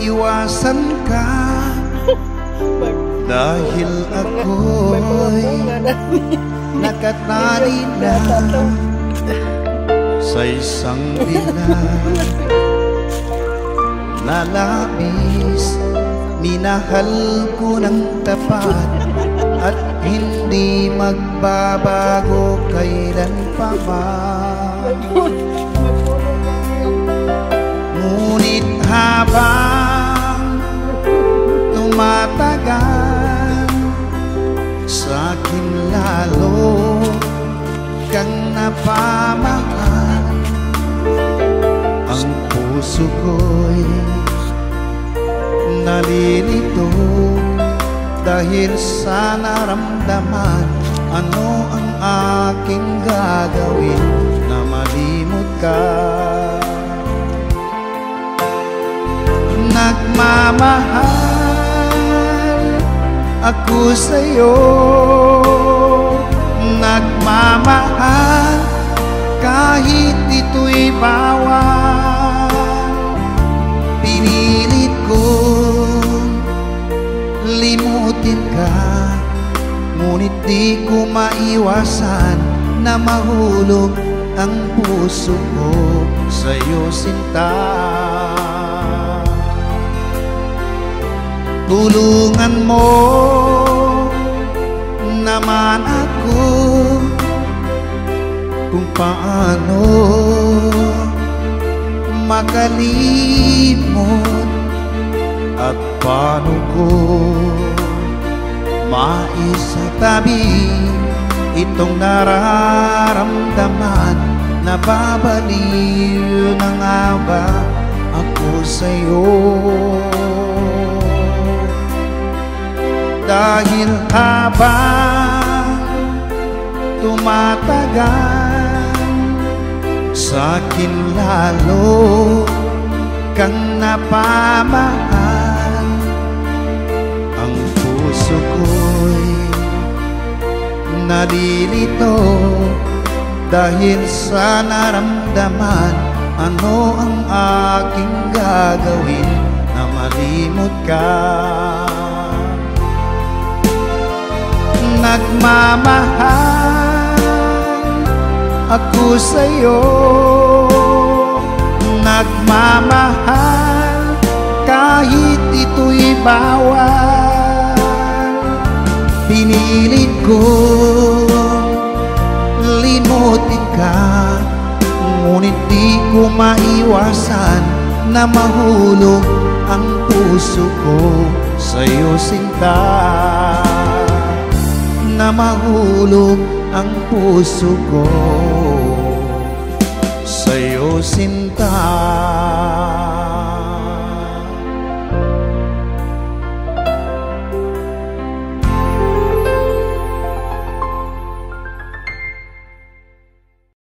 iwasan ka dahil ako'y nakatali na sa isang bilang na labis. Minahal ko ng tapat at hindi magbabago kailan pa man. Ngunit habang tumatagal, sa'kin lalo kang napamahal. Ang puso ko'y nalilito dahil sa naramdaman. Ano ang aking gagawin na malimot ka? Nagmamahal ako sa'yo, nagmamahal kahit ito'y bawal. Pinilit kong limutin ka, ngunit di ko maiwasan na mahulog ang puso ko sa'yo, sinta. Tulungan mo naman ako kung paano makalimot at paano ko maisatabi itong nararamdaman. Nababaliw na nga ba ako sa'yo? Dahil habang tumatagal, sa'kin lalo kang napamahal. Ang puso ko'y nalilito dahil sa naramdaman. Ano ang aking gagawin na malimot ka? Nagmamahal ako sa'yo, nagmamahal kahit ito'y bawal. Pinilit kong limutin ka, ngunit di ko maiwasan na mahulog ang puso ko sa'yo, sinta. Na mahulog ang puso ko sa'yo, sinta.